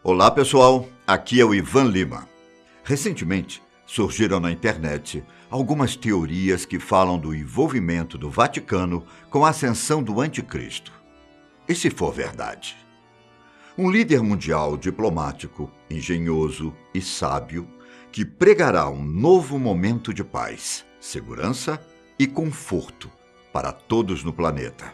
Olá pessoal, aqui é o Ivan Lima. Recentemente surgiram na internet algumas teorias que falam do envolvimento do Vaticano com a ascensão do Anticristo. E se for verdade? Um líder mundial diplomático, engenhoso e sábio que pregará um novo momento de paz, segurança e conforto para todos no planeta.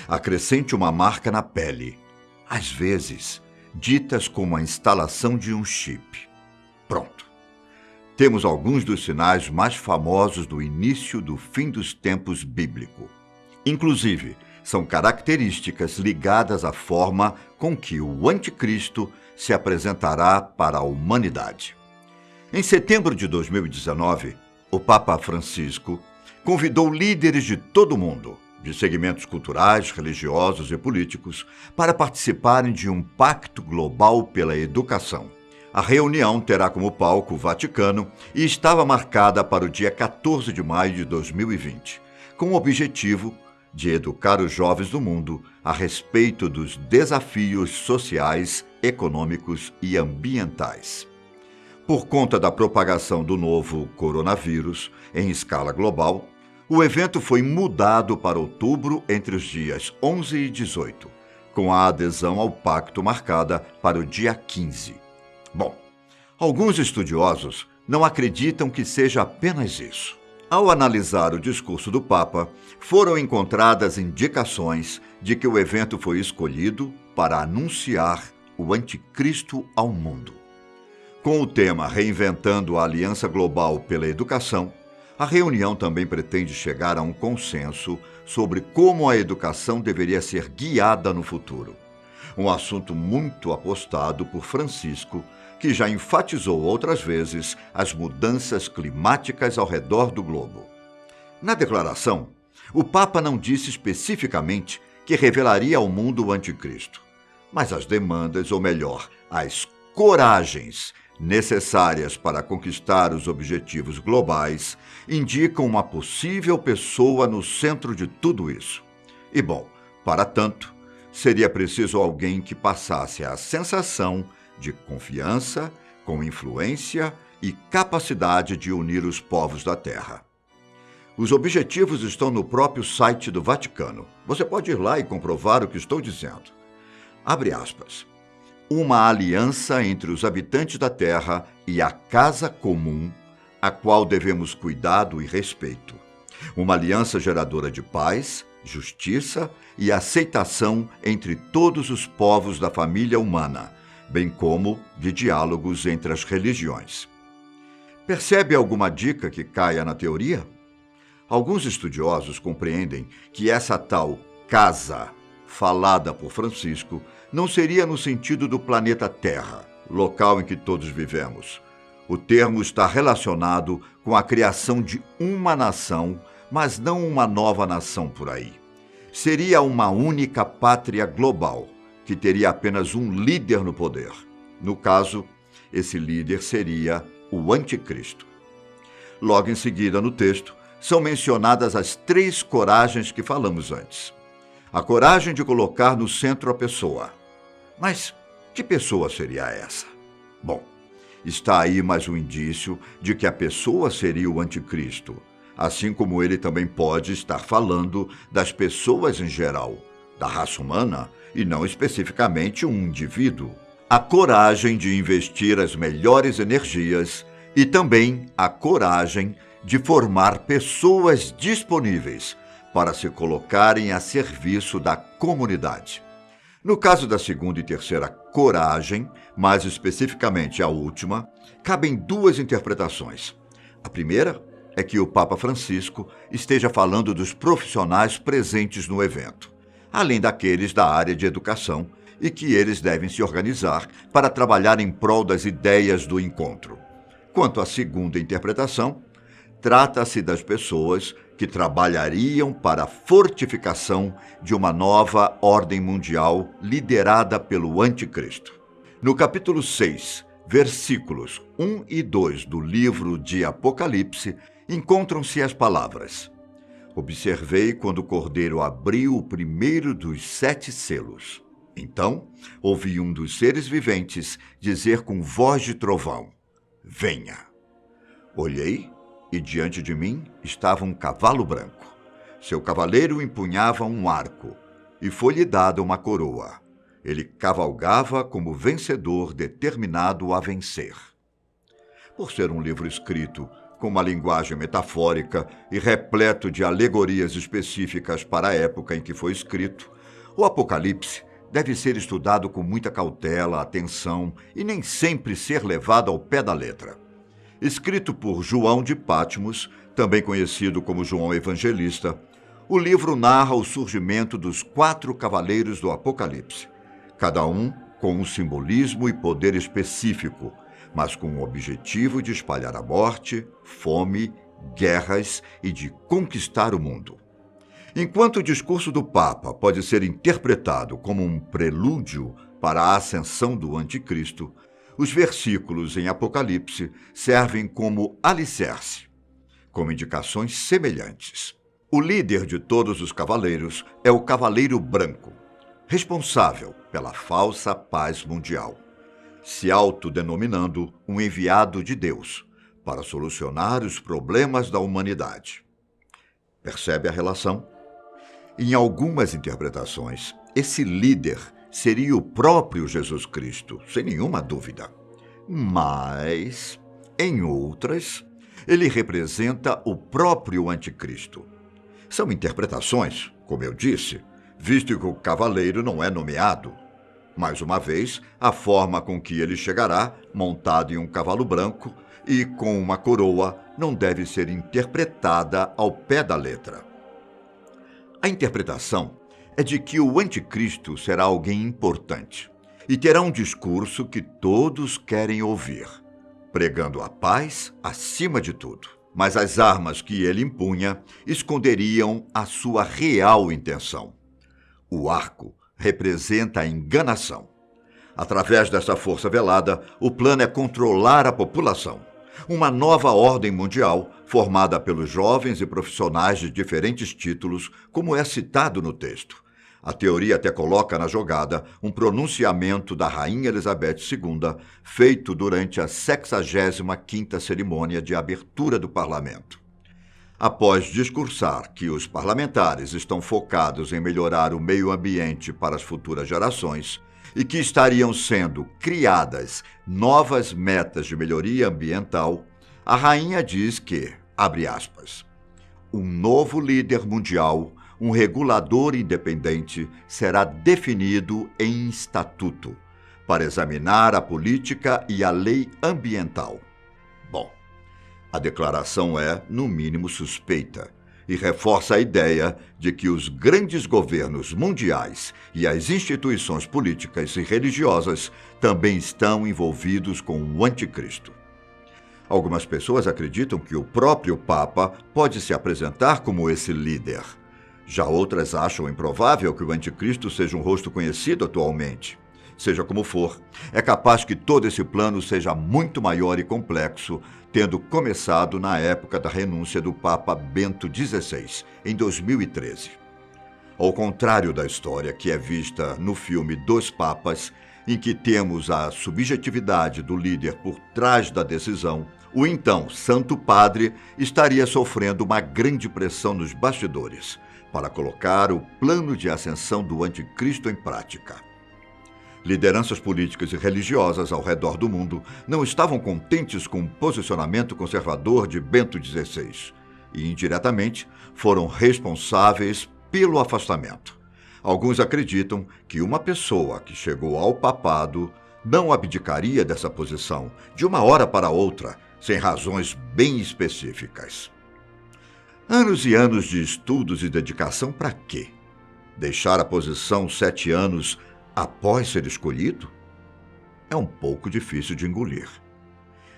Acrescente uma marca na pele, às vezes ditas como a instalação de um chip. Pronto. Temos alguns dos sinais mais famosos do início do fim dos tempos bíblico. Inclusive, são características ligadas à forma com que o Anticristo se apresentará para a humanidade. Em setembro de 2019, o Papa Francisco convidou líderes de todo o mundo, de segmentos culturais, religiosos e políticos, para participarem de um pacto global pela educação. A reunião terá como palco o Vaticano e estava marcada para o dia 14 de maio de 2020, com o objetivo de educar os jovens do mundo a respeito dos desafios sociais, econômicos e ambientais. Por conta da propagação do novo coronavírus em escala global, o evento foi mudado para outubro entre os dias 11 e 18, com a adesão ao pacto marcada para o dia 15. Bom, alguns estudiosos não acreditam que seja apenas isso. Ao analisar o discurso do Papa, foram encontradas indicações de que o evento foi escolhido para anunciar o Anticristo ao mundo. Com o tema Reinventando a Aliança Global pela Educação, a reunião também pretende chegar a um consenso sobre como a educação deveria ser guiada no futuro. Um assunto muito apostado por Francisco, que já enfatizou outras vezes as mudanças climáticas ao redor do globo. Na declaração, o Papa não disse especificamente que revelaria ao mundo o Anticristo, mas as demandas, ou melhor, as coragens necessárias para conquistar os objetivos globais, indicam uma possível pessoa no centro de tudo isso. E bom, para tanto, seria preciso alguém que passasse a sensação de confiança, com influência e capacidade de unir os povos da Terra. Os objetivos estão no próprio site do Vaticano. Você pode ir lá e comprovar o que estou dizendo. Abre aspas. Uma aliança entre os habitantes da Terra e a casa comum, a qual devemos cuidado e respeito. Uma aliança geradora de paz, justiça e aceitação entre todos os povos da família humana, bem como de diálogos entre as religiões. Percebe alguma dica que caia na teoria? Alguns estudiosos compreendem que essa tal casa falada por Francisco não seria no sentido do planeta Terra, local em que todos vivemos. O termo está relacionado com a criação de uma nação, mas não uma nova nação por aí. Seria uma única pátria global, que teria apenas um líder no poder. No caso, esse líder seria o Anticristo. Logo em seguida, no texto, são mencionadas as 3 coragens que falamos antes. A coragem de colocar no centro a pessoa. Mas que pessoa seria essa? Bom, está aí mais um indício de que a pessoa seria o Anticristo, assim como ele também pode estar falando das pessoas em geral, da raça humana, e não especificamente um indivíduo. A coragem de investir as melhores energias e também a coragem de formar pessoas disponíveis para se colocarem a serviço da comunidade. No caso da segunda e terceira coragem, mais especificamente a última, cabem 2 interpretações. A primeira é que o Papa Francisco esteja falando dos profissionais presentes no evento, além daqueles da área de educação, e que eles devem se organizar para trabalhar em prol das ideias do encontro. Quanto à segunda interpretação, trata-se das pessoas que trabalhariam para a fortificação de uma nova ordem mundial liderada pelo Anticristo. No capítulo 6, versículos 1 e 2 do livro de Apocalipse, encontram-se as palavras: Observei quando o Cordeiro abriu o primeiro dos 7 selos. Então ouvi um dos seres viventes dizer com voz de trovão: venha. Olhei e diante de mim estava um cavalo branco. Seu cavaleiro empunhava um arco e foi-lhe dada uma coroa. Ele cavalgava como vencedor determinado a vencer. Por ser um livro escrito com uma linguagem metafórica e repleto de alegorias específicas para a época em que foi escrito, o Apocalipse deve ser estudado com muita cautela, atenção e nem sempre ser levado ao pé da letra. Escrito por João de Patmos, também conhecido como João Evangelista, o livro narra o surgimento dos 4 cavaleiros do Apocalipse, cada um com um simbolismo e poder específico, mas com o objetivo de espalhar a morte, fome, guerras e de conquistar o mundo. Enquanto o discurso do Papa pode ser interpretado como um prelúdio para a ascensão do Anticristo, os versículos em Apocalipse servem como alicerce, como indicações semelhantes. O líder de todos os cavaleiros é o Cavaleiro Branco, responsável pela falsa paz mundial, se autodenominando um enviado de Deus para solucionar os problemas da humanidade. Percebe a relação? Em algumas interpretações, esse líder seria o próprio Jesus Cristo, sem nenhuma dúvida. Mas, em outras, ele representa o próprio Anticristo. São interpretações, como eu disse, visto que o cavaleiro não é nomeado. Mais uma vez, a forma com que ele chegará, montado em um cavalo branco e com uma coroa, não deve ser interpretada ao pé da letra. A interpretação é de que o Anticristo será alguém importante e terá um discurso que todos querem ouvir, pregando a paz acima de tudo. Mas as armas que ele empunha esconderiam a sua real intenção. O arco representa a enganação. Através dessa força velada, o plano é controlar a população. Uma nova ordem mundial, formada pelos jovens e profissionais de diferentes títulos, como é citado no texto. A teoria até coloca na jogada um pronunciamento da Rainha Elizabeth II, feito durante a 65ª cerimônia de abertura do parlamento. Após discursar que os parlamentares estão focados em melhorar o meio ambiente para as futuras gerações e que estariam sendo criadas novas metas de melhoria ambiental, a rainha diz que, abre aspas, um novo líder mundial, um regulador independente, será definido em estatuto para examinar a política e a lei ambiental. Bom, a declaração é, no mínimo, suspeita e reforça a ideia de que os grandes governos mundiais e as instituições políticas e religiosas também estão envolvidos com o Anticristo. Algumas pessoas acreditam que o próprio Papa pode se apresentar como esse líder. Já outras acham improvável que o Anticristo seja um rosto conhecido atualmente. Seja como for, é capaz que todo esse plano seja muito maior e complexo, tendo começado na época da renúncia do Papa Bento XVI, em 2013. Ao contrário da história que é vista no filme Dos Papas, em que temos a subjetividade do líder por trás da decisão, o então Santo Padre estaria sofrendo uma grande pressão nos bastidores para colocar o plano de ascensão do Anticristo em prática. Lideranças políticas e religiosas ao redor do mundo não estavam contentes com o posicionamento conservador de Bento XVI e, indiretamente, foram responsáveis pelo afastamento. Alguns acreditam que uma pessoa que chegou ao papado não abdicaria dessa posição de uma hora para outra, sem razões bem específicas. Anos e anos de estudos e dedicação para quê? Deixar a posição 7 anos após ser escolhido? É um pouco difícil de engolir.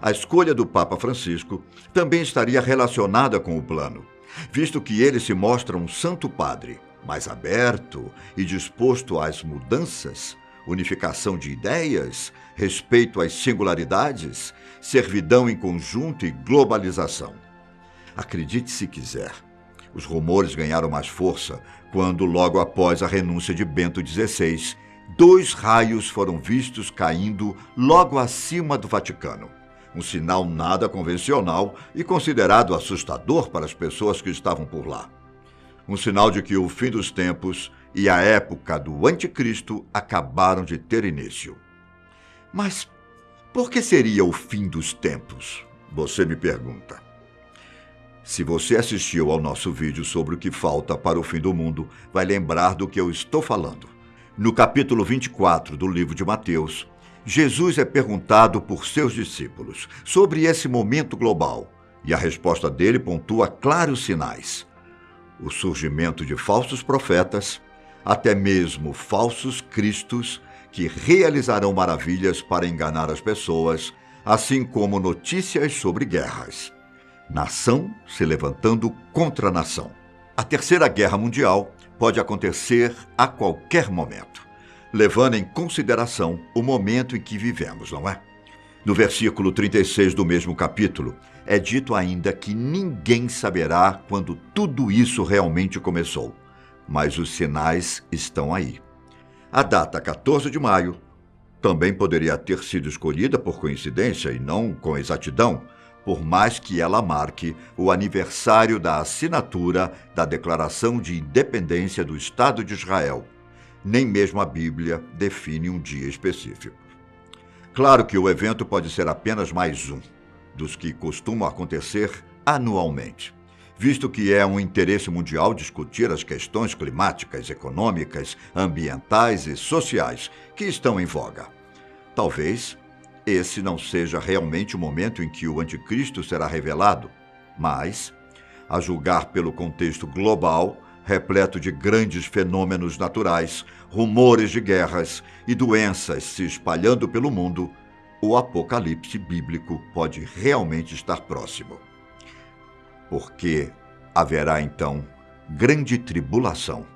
A escolha do Papa Francisco também estaria relacionada com o plano, visto que ele se mostra um santo padre, mais aberto e disposto às mudanças, unificação de ideias, respeito às singularidades, servidão em conjunto e globalização. Acredite se quiser, os rumores ganharam mais força quando, logo após a renúncia de Bento XVI, 2 raios foram vistos caindo logo acima do Vaticano. Um sinal nada convencional e considerado assustador para as pessoas que estavam por lá. Um sinal de que o fim dos tempos e a época do Anticristo acabaram de ter início. Mas por que seria o fim dos tempos? Você me pergunta. Se você assistiu ao nosso vídeo sobre o que falta para o fim do mundo, vai lembrar do que eu estou falando. No capítulo 24 do livro de Mateus, Jesus é perguntado por seus discípulos sobre esse momento global, e a resposta dele pontua claros sinais. O surgimento de falsos profetas, até mesmo falsos cristos, que realizarão maravilhas para enganar as pessoas, assim como notícias sobre guerras. Nação se levantando contra nação. A Terceira Guerra Mundial pode acontecer a qualquer momento, levando em consideração o momento em que vivemos, não é? No versículo 36 do mesmo capítulo, é dito ainda que ninguém saberá quando tudo isso realmente começou, mas os sinais estão aí. A data 14 de maio também poderia ter sido escolhida por coincidência e não com exatidão, por mais que ela marque o aniversário da assinatura da Declaração de Independência do Estado de Israel. Nem mesmo a Bíblia define um dia específico. Claro que o evento pode ser apenas mais um dos que costumam acontecer anualmente, visto que é um interesse mundial discutir as questões climáticas, econômicas, ambientais e sociais que estão em voga. Talvez esse não seja realmente o momento em que o Anticristo será revelado, mas, a julgar pelo contexto global, repleto de grandes fenômenos naturais, rumores de guerras e doenças se espalhando pelo mundo, o apocalipse bíblico pode realmente estar próximo. Porque haverá então grande tribulação,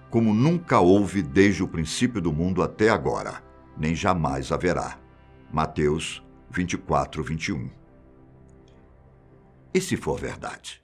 como nunca houve desde o princípio do mundo até agora, nem jamais haverá. Mateus 24, 21. E se for verdade?